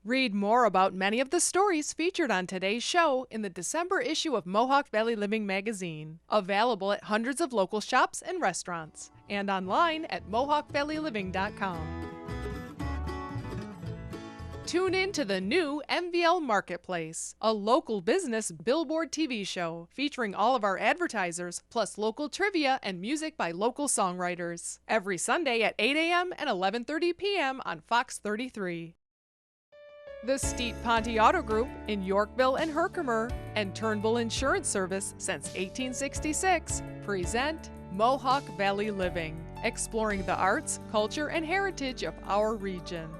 Read more about many of the stories featured on today's show in the December issue of Mohawk Valley Living magazine, available at hundreds of local shops and restaurants, and online at MohawkValleyLiving.com. Tune in to the new MVL Marketplace, a local business billboard TV show featuring all of our advertisers, plus local trivia and music by local songwriters, every Sunday at 8 a.m. and 11:30 p.m. on Fox 33. The Steet Ponte Auto Group in Yorkville and Herkimer and Turnbull Insurance Service since 1866 present Mohawk Valley Living, exploring the arts, culture, and heritage of our region.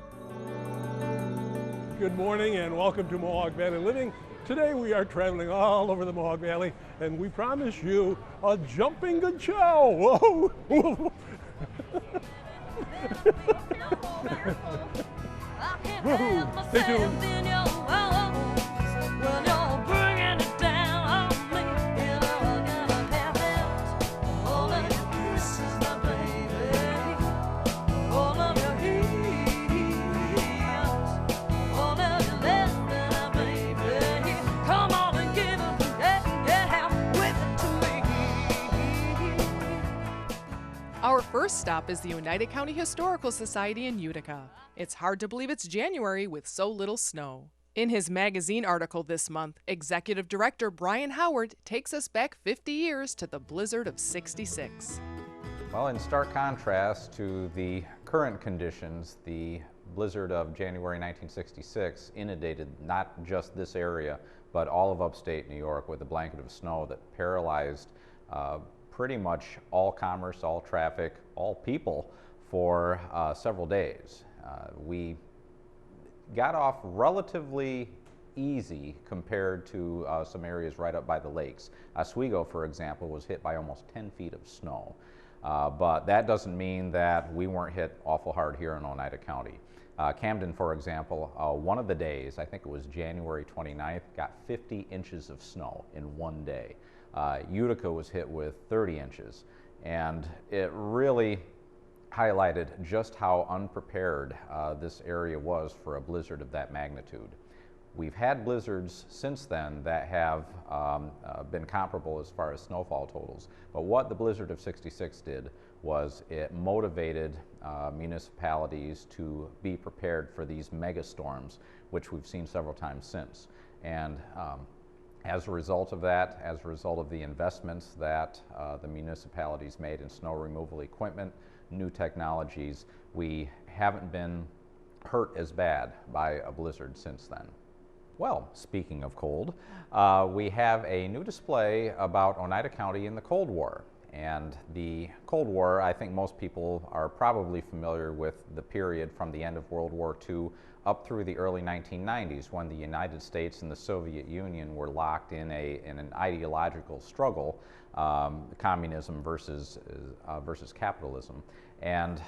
Good morning and welcome to Mohawk Valley Living. Today we are traveling all over the Mohawk Valley and we promise you a jumping good show. Whoa! Woohoo! Stay tuned. Our first stop is the United County Historical Society in Utica. It's hard to believe it's January with so little snow. In his magazine article this month, Executive Director Brian Howard takes us back 50 years to the blizzard of '66. Well, in stark contrast to the current conditions, the blizzard of January 1966 inundated not just this area, but all of upstate New York with a blanket of snow that paralyzed pretty much all commerce, all traffic, all people for several days. We got off relatively easy compared to some areas right up by the lakes. Oswego, for example, was hit by almost 10 feet of snow. But that doesn't mean that we weren't hit awful hard here in Oneida County. Camden, for example, one of the days, I think it was January 29th, got 50 inches of snow in one day. Utica was hit with 30 inches, and it really highlighted just how unprepared this area was for a blizzard of that magnitude. We've had blizzards since then that have been comparable as far as snowfall totals, but what the blizzard of '66 did was it motivated municipalities to be prepared for these mega storms, which we've seen several times since. And as a result of that, as a result of the investments that the municipalities made in snow removal equipment, new technologies, we haven't been hurt as bad by a blizzard since then. Well, speaking of cold, we have a new display about Oneida County in the Cold War. And the Cold War, I think most people are probably familiar with the period from the end of World War II up through the early 1990s, when the United States and the Soviet Union were locked in an ideological struggle, communism versus capitalism. And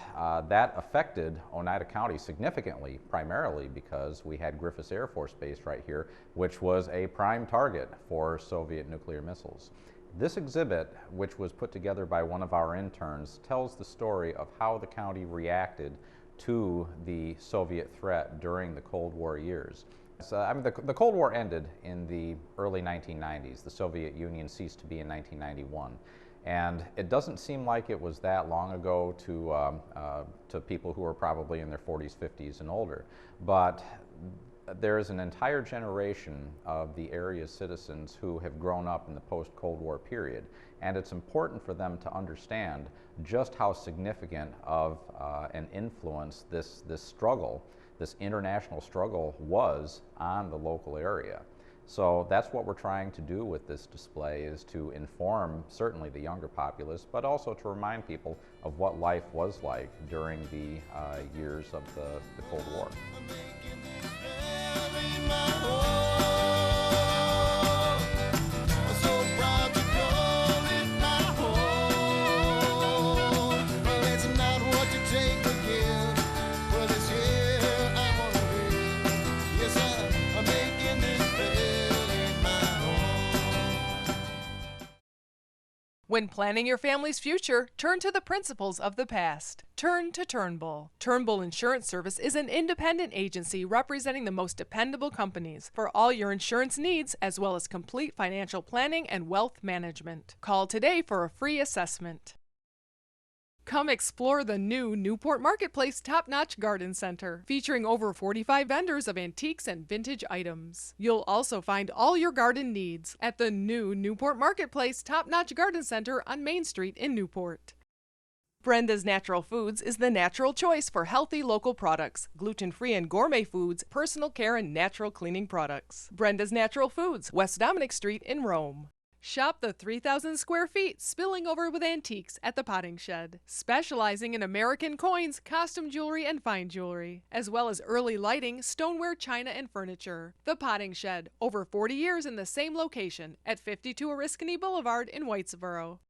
that affected Oneida County significantly, primarily because we had Griffiths Air Force Base right here, which was a prime target for Soviet nuclear missiles. This exhibit, which was put together by one of our interns, tells the story of how the county reacted to the Soviet threat during the Cold War years. So, I mean, the Cold War ended in the early 1990s. The Soviet Union ceased to be in 1991. And it doesn't seem like it was that long ago to people who are probably in their 40s, 50s, and older. But there is an entire generation of the area's citizens who have grown up in the post-Cold War period, and it's important for them to understand just how significant of an influence this struggle, this international struggle, was on the local area. So that's what we're trying to do with this display, is to inform certainly the younger populace, but also to remind people of what life was like during the years of the Cold War. When planning your family's future, turn to the principles of the past. Turn to Turnbull. Turnbull Insurance Service is an independent agency representing the most dependable companies for all your insurance needs, as well as complete financial planning and wealth management. Call today for a free assessment. Come explore the new Newport Marketplace Top-Notch Garden Center, featuring over 45 vendors of antiques and vintage items. You'll also find all your garden needs at the new Newport Marketplace Top-Notch Garden Center on Main Street in Newport. Brenda's Natural Foods is the natural choice for healthy local products, gluten-free and gourmet foods, personal care and natural cleaning products. Brenda's Natural Foods, West Dominic Street in Rome. Shop the 3,000 square feet spilling over with antiques at the Potting Shed, specializing in American coins, costume jewelry, and fine jewelry, as well as early lighting, stoneware, china, and furniture. The Potting Shed, over 40 years in the same location at 52 Oriskany Boulevard in Whitesboro.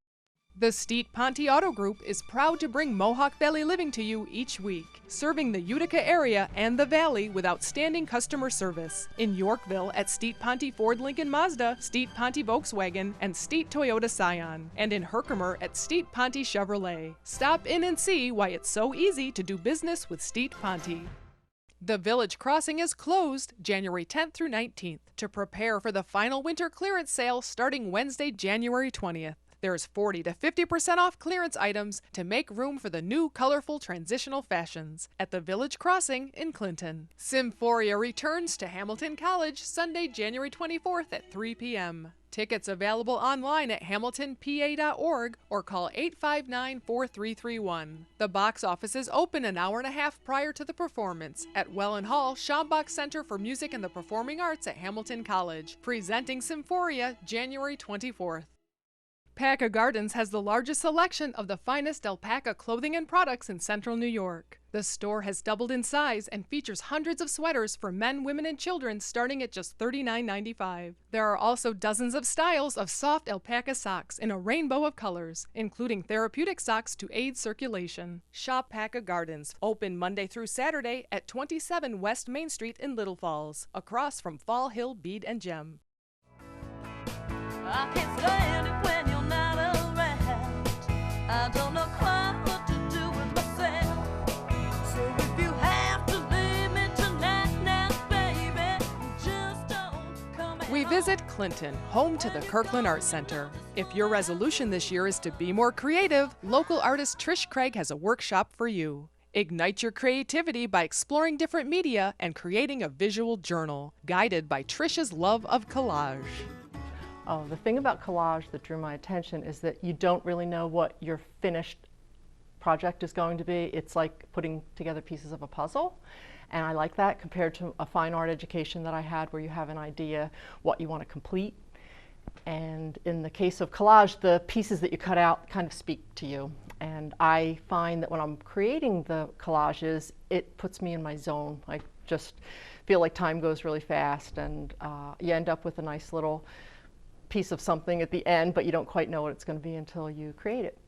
The Steet Ponte Auto Group is proud to bring Mohawk Valley Living to you each week, serving the Utica area and the Valley with outstanding customer service. In Yorkville at Steet Ponte Ford Lincoln Mazda, Steet Ponte Volkswagen, and Steet Toyota Scion, and in Herkimer at Steet Ponte Chevrolet. Stop in and see why it's so easy to do business with Steet Ponte. The Village Crossing is closed January 10th through 19th to prepare for the final winter clearance sale starting Wednesday, January 20th. There's 40 to 50% off clearance items to make room for the new colorful transitional fashions at the Village Crossing in Clinton. Symphoria returns to Hamilton College Sunday, January 24th at 3 p.m. Tickets available online at hamiltonpa.org or call 859-4331. The box office is open an hour and a half prior to the performance at Welland Hall Schaumbach Center for Music and the Performing Arts at Hamilton College, presenting Symphoria January 24th. Paca Gardens has the largest selection of the finest alpaca clothing and products in central New York. The store has doubled in size and features hundreds of sweaters for men, women, and children starting at just $39.95. There are also dozens of styles of soft alpaca socks in a rainbow of colors, including therapeutic socks to aid circulation. Shop Paca Gardens, open Monday through Saturday at 27 West Main Street in Little Falls, across from Fall Hill Bead and Gem. I can't stand it when you're not around. I don't know quite what to do with myself. So if you have to leave me tonight now, baby, just don't come out. We visit Clinton, home to the Kirkland Art Center. If your resolution this year is to be more creative, local artist Trish Craig has a workshop for you. Ignite your creativity by exploring different media and creating a visual journal, guided by Trish's love of collage. Oh, the thing about collage that drew my attention is that you don't really know what your finished project is going to be. It's like putting together pieces of a puzzle, and I like that compared to a fine art education that I had where you have an idea what you want to complete. And in the case of collage, the pieces that you cut out kind of speak to you. And I find that when I'm creating the collages, it puts me in my zone. I just feel like time goes really fast, and you end up with a nice little piece of something at the end, but you don't quite know what it's going to be until you create it.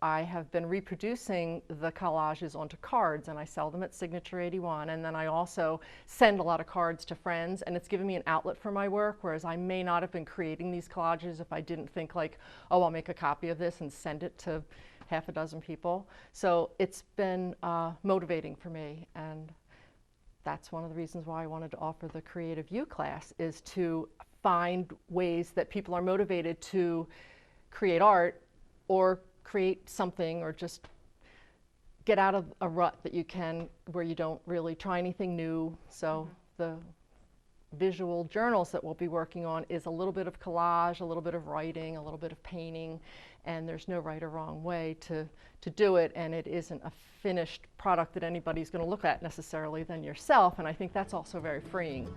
I have been reproducing the collages onto cards, and I sell them at Signature 81, and then I also send a lot of cards to friends, and it's given me an outlet for my work, whereas I may not have been creating these collages if I didn't think like, oh, I'll make a copy of this and send it to half a dozen people. So it's been motivating for me, and that's one of the reasons why I wanted to offer the Creative You class, is to find ways that people are motivated to create art or create something, or just get out of a rut that you can, where you don't really try anything new. So the visual journals that we'll be working on is a little bit of collage, a little bit of writing, a little bit of painting, and there's no right or wrong way to do it, and it isn't a finished product that anybody's going to look at necessarily than yourself, and I think that's also very freeing.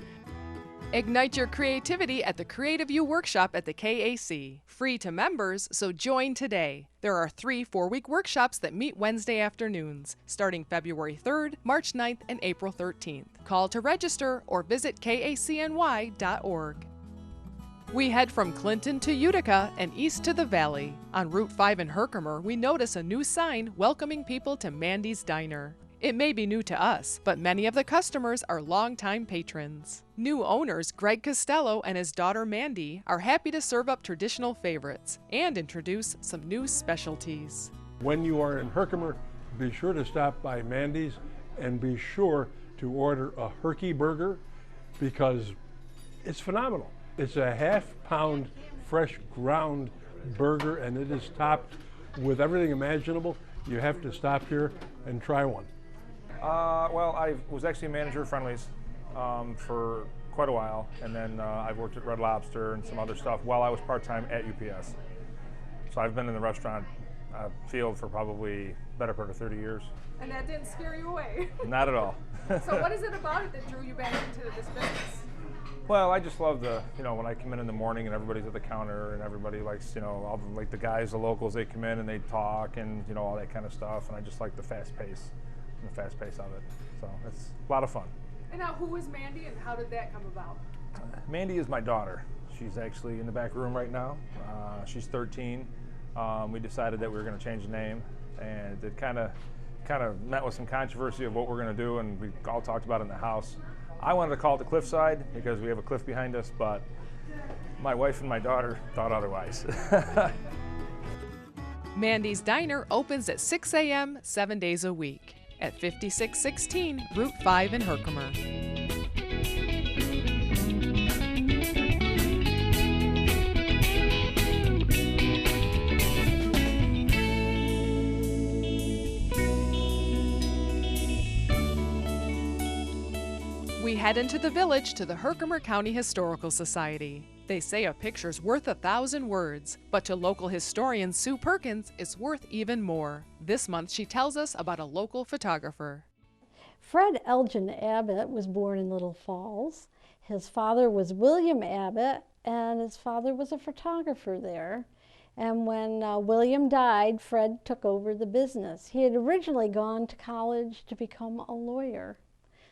Ignite your creativity at the Creative You Workshop at the KAC. Free to members, so join today. There are 3 4-week workshops that meet Wednesday afternoons, starting February 3rd, March 9th, and April 13th. Call to register or visit kacny.org. We head from Clinton to Utica and east to the Valley. On Route 5 in Herkimer, we notice a new sign welcoming people to Mandy's Diner. It may be new to us, but many of the customers are longtime patrons. New owners Greg Costello and his daughter Mandy are happy to serve up traditional favorites and introduce some new specialties. When you are in Herkimer, be sure to stop by Mandy's and be sure to order a Herky burger because it's phenomenal. It's a half-pound fresh ground burger and it is topped with everything imaginable. You have to stop here and try one. Well, I was actually a manager of Friendly's for quite a while, and then I've worked at Red Lobster and some other stuff while I was part-time at UPS. So I've been in the restaurant field for probably better part of 30 years. And that didn't scare you away? Not at all. So what is it about it that drew you back into this business? Well, I just love when I come in the morning and everybody's at the counter and everybody likes, all the guys, the locals, they come in and they talk and, all that kind of stuff. And I just like the fast pace of it. So it's a lot of fun. And now, who is Mandy and how did that come about? Mandy is my daughter. She's actually in the back room right now. She's 13. We decided that we were going to change the name, and it kind of met with some controversy of what we're going to do, and we all talked about it in the house. I wanted to call it the Cliffside because we have a cliff behind us, but my wife and my daughter thought otherwise. Mandy's Diner opens at 6 a.m. 7 days a week at 5616 Route 5 in Herkimer. We head into the village to the Herkimer County Historical Society. They say a picture's worth 1,000 words, but to local historian Sue Perkins, it's worth even more. This month she tells us about a local photographer. Fred Elgin Abbott was born in Little Falls. His father was William Abbott, and his father was a photographer there. And when William died, Fred took over the business. He had originally gone to college to become a lawyer.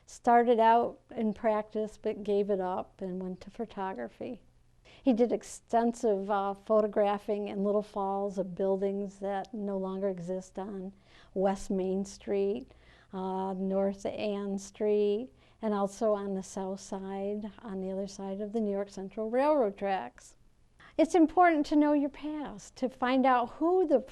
Started out in practice, but gave it up and went to photography. He did extensive photographing in Little Falls of buildings that no longer exist on West Main Street, North Ann Street, and also on the south side, on the other side of the New York Central Railroad tracks. It's important to know your past, to find out who the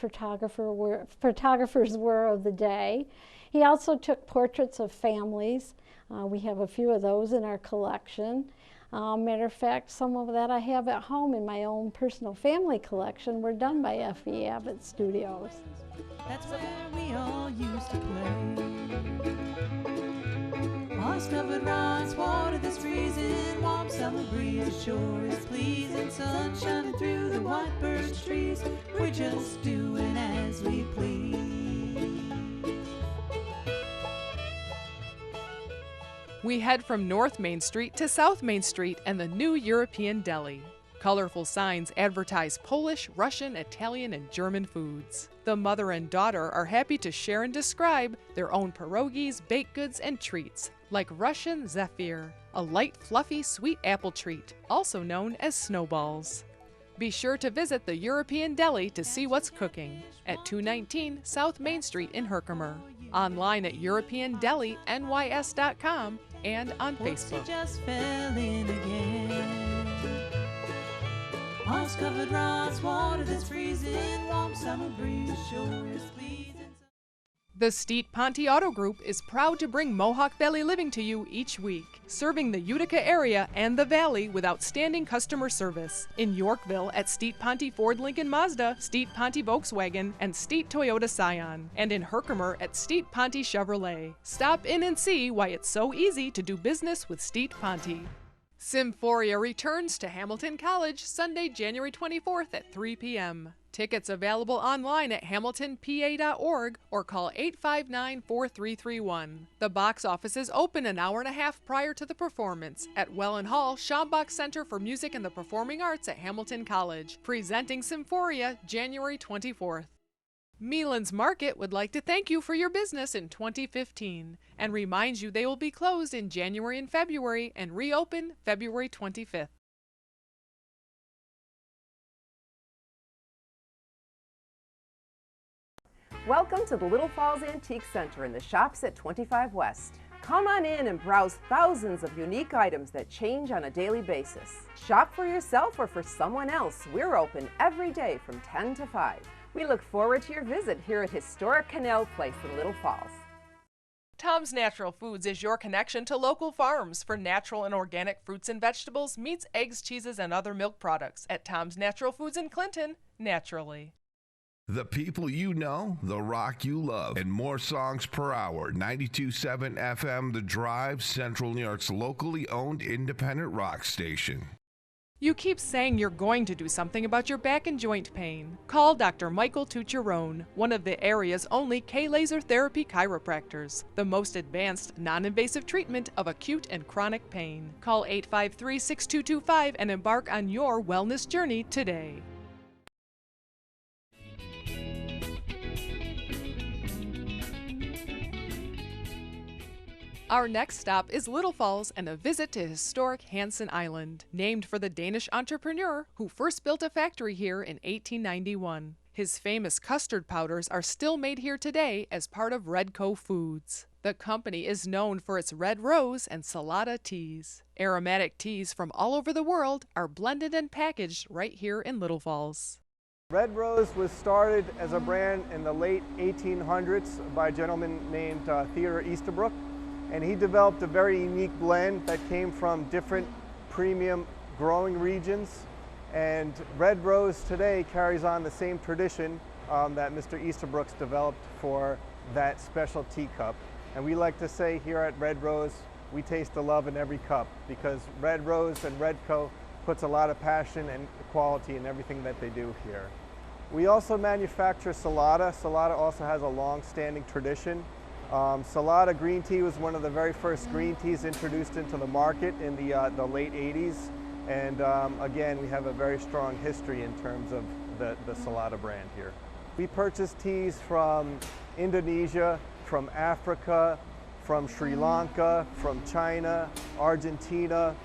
photographers were of the day. He also took portraits of families. We have a few of those in our collection. Matter of fact, some of that I have at home in my own personal family collection were done by F.E. Abbott Studios. That's where we all used to play. Moss-covered rocks, water that's freezing, warm summer breeze, the shore is pleasing, sun shining through the white birch trees. We're just doing as we please. We head from North Main Street to South Main Street and the new European Deli. Colorful signs advertise Polish, Russian, Italian, and German foods. The mother and daughter are happy to share and describe their own pierogies, baked goods, and treats, like Russian Zephyr, a light, fluffy, sweet apple treat, also known as snowballs. Be sure to visit the European Deli to see what's cooking at 219 South Main Street in Herkimer. Online at EuropeanDeliNYS.com and on Facebook. Just fell in again. Moss-covered rocks, water that's freezing, warm summer breeze, shore is pleasing. The Steet Ponte Auto Group is proud to bring Mohawk Valley Living to you each week, serving the Utica area and the Valley with outstanding customer service. In Yorkville at Steet Ponte Ford Lincoln Mazda, Steet Ponte Volkswagen, and Steet Toyota Scion. And in Herkimer at Steet Ponte Chevrolet. Stop in and see why it's so easy to do business with Steet Ponte. Symphoria returns to Hamilton College Sunday, January 24th at 3 p.m. Tickets available online at hamiltonpa.org or call 859-4331. The box office is open an hour and a half prior to the performance at Welland Hall Schaumbach Center for Music and the Performing Arts at Hamilton College, presenting Symphoria January 24th. Meelan's Market would like to thank you for your business in 2015 and reminds you they will be closed in January and February and reopen February 25th. Welcome to the Little Falls Antique Center in the shops at 25 West. Come on in and browse thousands of unique items that change on a daily basis. Shop for yourself or for someone else. We're open every day from 10 to 5. We look forward to your visit here at historic Canal Place in Little Falls. Tom's Natural Foods is your connection to local farms for natural and organic fruits and vegetables, meats, eggs, cheeses, and other milk products. At Tom's Natural Foods in Clinton, naturally. The people you know, the rock you love, and more songs per hour. 92.7 FM, The Drive, Central New York's locally owned independent rock station. You keep saying you're going to do something about your back and joint pain. Call Dr. Michael Tucherone, one of the area's only K-laser therapy chiropractors, the most advanced, non-invasive treatment of acute and chronic pain. Call 853-6225 and embark on your wellness journey today. Our next stop is Little Falls and a visit to historic Hansen Island, named for the Danish entrepreneur who first built a factory here in 1891. His famous custard powders are still made here today as part of Redco Foods. The company is known for its red rose and salada teas. Aromatic teas from all over the world are blended and packaged right here in Little Falls. Red Rose was started as a brand in the late 1800s by a gentleman named Theodore Easterbrook. And he developed a very unique blend that came from different premium growing regions. And Red Rose today carries on the same tradition that Mr. Easterbrook's developed for that special teacup. And we like to say here at Red Rose, we taste the love in every cup, because Red Rose and Redco puts a lot of passion and quality in everything that they do here. We also manufacture Salada. Salada also has a long-standing tradition. Salada green tea was one of the very first green teas introduced into the market in the late 80s. And again, we have a very strong history in terms of the Salada brand here. We purchase teas from Indonesia, from Africa, from Sri Lanka, from China, Argentina,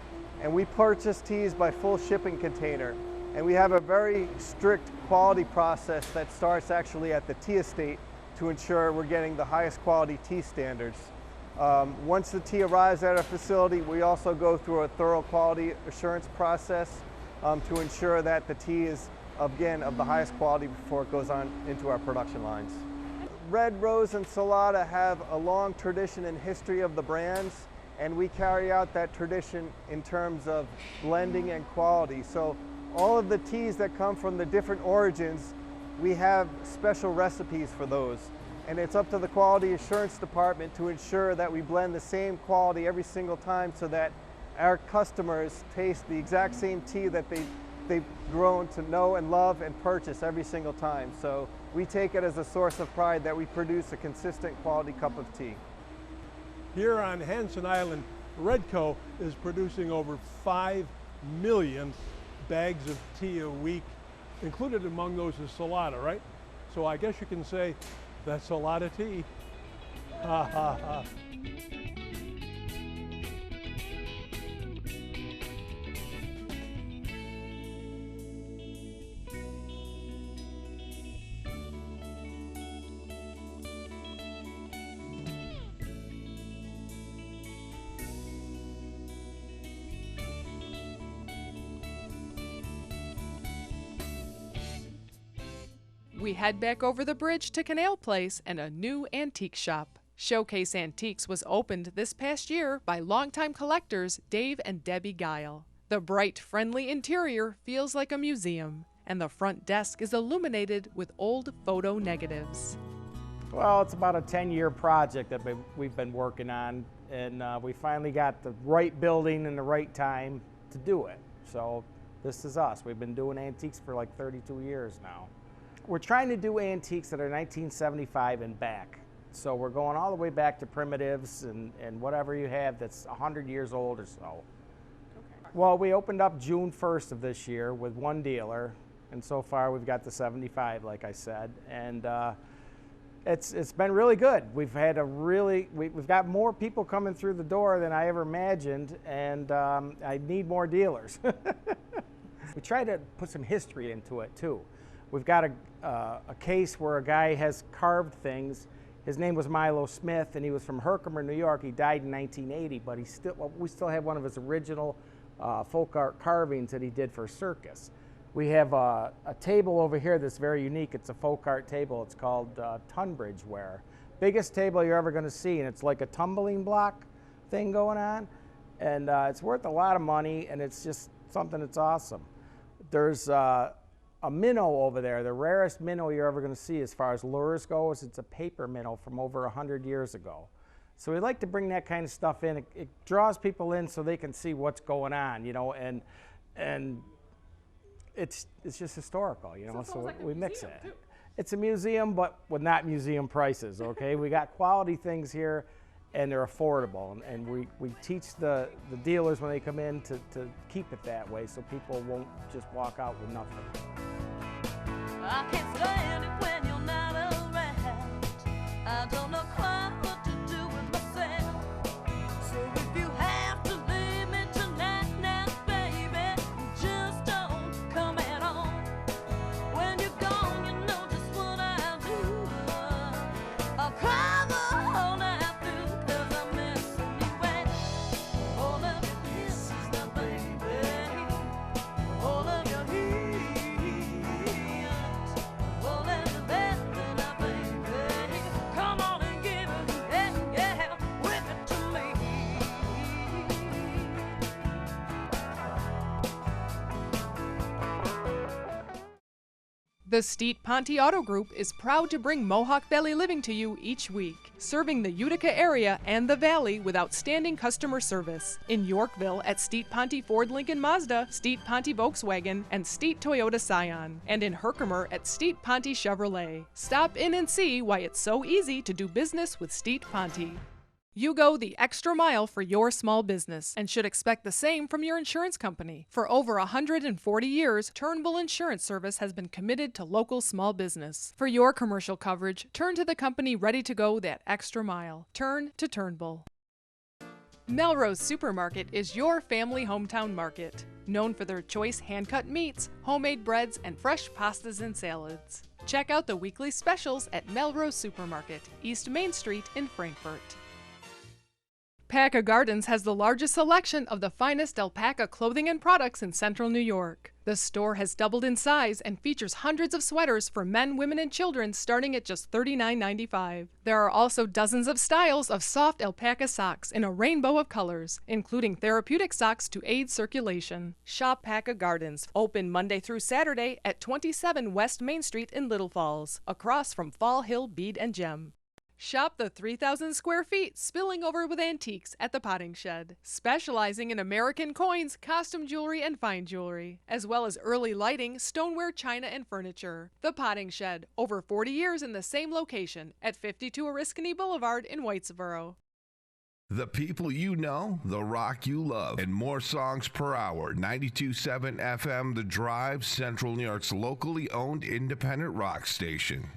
and we purchase teas by full shipping container. And we have a very strict quality process that starts actually at the tea estate to ensure we're getting the highest quality tea standards. Once the tea arrives at our facility, we also go through a thorough quality assurance process to ensure that the tea is, again, of the highest quality before it goes on into our production lines. Red Rose and Salada have a long tradition and history of the brands, and we carry out that tradition in terms of blending and quality. So all of the teas that come from the different origins, we have special recipes for those. And it's up to the quality assurance department to ensure that we blend the same quality every single time so that our customers taste the exact same tea that they've grown to know and love and purchase every single time. So we take it as a source of pride that we produce a consistent quality cup of tea. Here on Hansen Island, Redco is producing over 5 million bags of tea a week. Included among those is Salada, right? So I guess you can say that's a lot of tea. Ha ha ha. We head back over the bridge to Canal Place and a new antique shop. Showcase Antiques was opened this past year by longtime collectors Dave and Debbie Guile. The bright, friendly interior feels like a museum, and the front desk is illuminated with old photo negatives. Well, it's about a 10-year project that we've been working on, and we finally got the right building and the right time to do it. So this is us. We've been doing antiques for like 32 years now. We're trying to do antiques that are 1975 and back. So we're going all the way back to primitives and whatever you have that's 100 years old or so. Okay. Well, we opened up June 1st of this year with one dealer, and so far we've got the 75, like I said, and it's been really good. We've had we've got more people coming through the door than I ever imagined, and I need more dealers. We try to put some history into it too. We've got a case where a guy has carved things. His name was Milo Smith, and he was from Herkimer, New York. He died in 1980, but we still have one of his original folk art carvings that he did for a circus. We have a table over here that's very unique. It's a folk art table. It's called Tunbridge ware. Biggest table you're ever going to see, and it's like a tumbling block thing going on. And it's worth a lot of money, and it's just something that's awesome. There's a minnow over there, the rarest minnow you're ever going to see as far as lures goes. It's a paper minnow from over 100 years ago. So we like to bring that kind of stuff in. It draws people in so they can see what's going on, you know, and it's just historical, you know, so like we mix it. Too. It's a museum, but with not museum prices, okay? We got quality things here, and they're affordable, and we teach the dealers when they come in to keep it that way so people won't just walk out with nothing. I can't stand it when you're not around. I don't know quite what to do with myself. So if you have to leave me tonight, now, baby, just don't come at all. When you're gone, you know just what I'll do. I'll cry the whole night through, 'cause I'm missing you and all of your kisses, now, baby, all of your The Steet Ponte Auto Group is proud to bring Mohawk Valley Living to you each week, serving the Utica area and the Valley with outstanding customer service. In Yorkville at Steet Ponte Ford Lincoln Mazda, Steet Ponte Volkswagen, and Steet Toyota Scion. And in Herkimer at Steet Ponte Chevrolet. Stop in and see why it's so easy to do business with Steet Ponte. You go the extra mile for your small business and should expect the same from your insurance company. For over 140 years, Turnbull Insurance Service has been committed to local small business. For your commercial coverage, turn to the company ready to go that extra mile. Turn to Turnbull. Melrose Supermarket is your family hometown market, known for their choice hand-cut meats, homemade breads, and fresh pastas and salads. Check out the weekly specials at Melrose Supermarket, East Main Street in Frankfort. Alpaca Gardens has the largest selection of the finest alpaca clothing and products in central New York. The store has doubled in size and features hundreds of sweaters for men, women, and children starting at just $39.95. There are also dozens of styles of soft alpaca socks in a rainbow of colors, including therapeutic socks to aid circulation. Shop Alpaca Gardens, open Monday through Saturday at 27 West Main Street in Little Falls, across from Fall Hill Bead and Gem. Shop the 3,000 square feet spilling over with antiques at the Potting Shed, specializing in American coins, costume jewelry, and fine jewelry, as well as early lighting, stoneware, china, and furniture. The Potting Shed, over 40 years in the same location at 52 Oriskany Boulevard in Whitesboro. The people you know, the rock you love, and more songs per hour. 92.7 FM, The Drive, Central New York's locally owned independent rock station.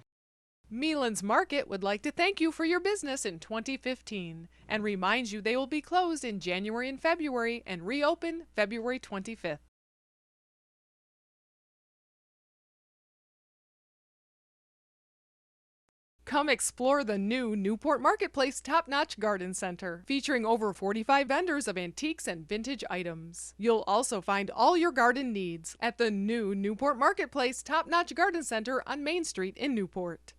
Meelan's Market would like to thank you for your business in 2015 and reminds you they will be closed in January and February and reopen February 25th. Come explore the new Newport Marketplace Top-Notch Garden Center, featuring over 45 vendors of antiques and vintage items. You'll also find all your garden needs at the new Newport Marketplace Top-Notch Garden Center on Main Street in Newport.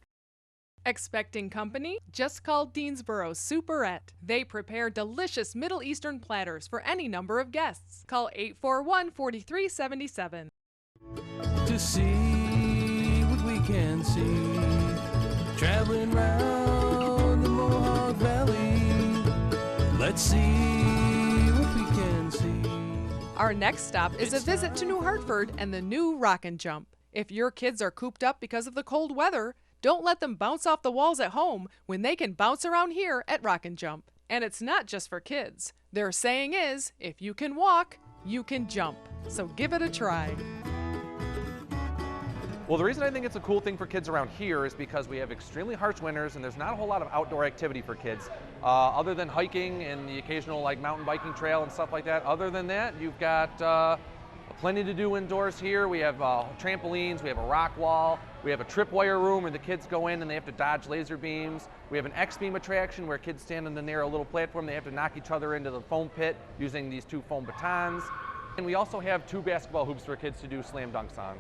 Expecting company? Just call Deansboro Superette. They prepare delicious Middle Eastern platters for any number of guests. Call 841-4377. To see what we can see, traveling round the Mohawk Valley, let's see what we can see. Our next stop is a visit to New Hartford and the new Rock and Jump. If your kids are cooped up because of the cold weather, don't let them bounce off the walls at home when they can bounce around here at Rock and Jump. And it's not just for kids. Their saying is, if you can walk, you can jump. So give it a try. Well, the reason I think it's a cool thing for kids around here is because we have extremely harsh winters and there's not a whole lot of outdoor activity for kids. Other than hiking and the occasional like mountain biking trail and stuff like that. Other than that, you've got Plenty to do indoors here. We have trampolines, we have a rock wall, we have a tripwire room where the kids go in and they have to dodge laser beams. We have an X-beam attraction where kids stand on the narrow little platform. They have to knock each other into the foam pit using these 2 foam batons. And we also have 2 basketball hoops for kids to do slam dunks on.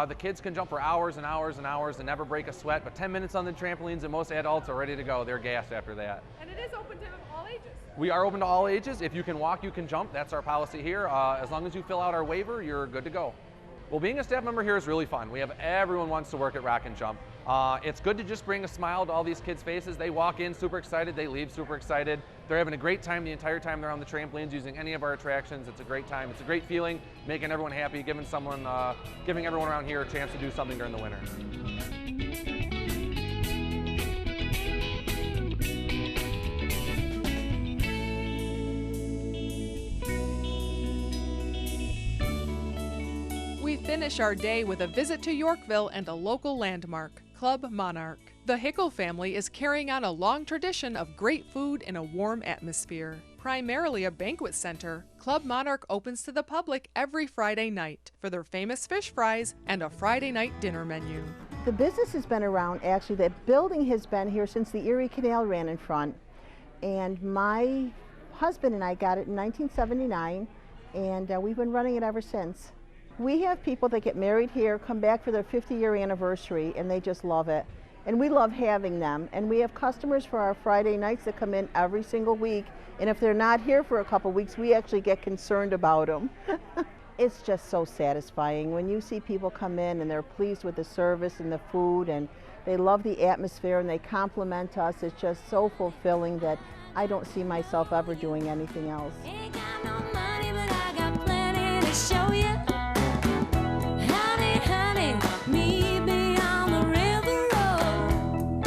The kids can jump for hours and hours and hours and never break a sweat, but 10 minutes on the trampolines and most adults are ready to go. They're gassed after that. And it is open to all ages. We are open to all ages. If you can walk, you can jump. That's our policy here. As long as you fill out our waiver, you're good to go. Well, being a staff member here is really fun. We have everyone wants to work at Rock and Jump. It's good to just bring a smile to all these kids' faces. They walk in super excited, they leave super excited. They're having a great time the entire time they're on the trampolines using any of our attractions. It's a great time. It's a great feeling, making everyone happy, giving everyone around here a chance to do something during the winter. We finish our day with a visit to Yorkville and a local landmark, Club Monarch. The Hickle family is carrying on a long tradition of great food in a warm atmosphere. Primarily a banquet center, Club Monarch opens to the public every Friday night for their famous fish fries and a Friday night dinner menu. The business has been around, actually, that building has been here since the Erie Canal ran in front. And my husband and I got it in 1979, and we've been running it ever since. We have people that get married here, come back for their 50-year anniversary, and they just love it. And we love having them. And we have customers for our Friday nights that come in every single week. And if they're not here for a couple weeks, we actually get concerned about them. It's just so satisfying when you see people come in and they're pleased with the service and the food, and they love the atmosphere and they compliment us. It's just so fulfilling that I don't see myself ever doing anything else. Ain't got no money, but I got plenty to show you. Honey, honey, meet me on the river road.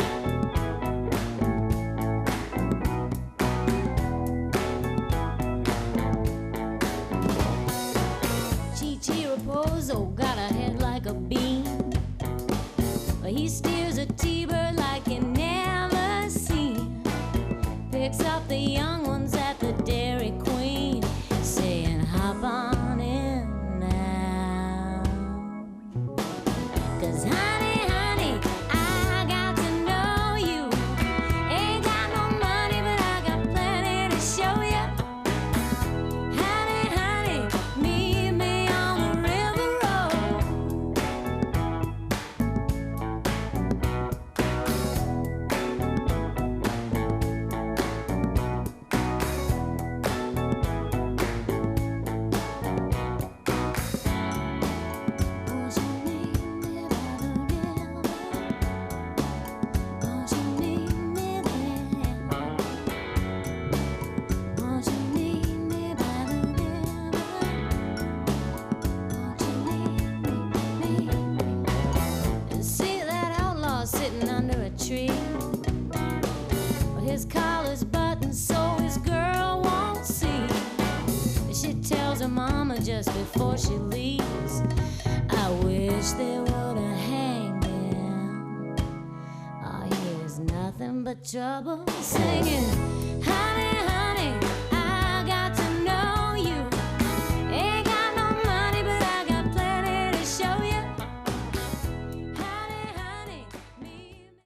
Chichi Raposo got a head like a beam. He steers a T-bird like you never seen. Picks up the young ones at the Dairy Queen, saying hop on in now. 'Cause honey, honey, I got to know you. Ain't got no money, but I got plenty to show you. Honey, honey, meet me on the river see that outlaw sitting under a tree. Well, his collar's buttoned so his girl won't see. She tells her mama just before she leaves, I wish they would've hanged him. Oh, here's nothing but trouble singing.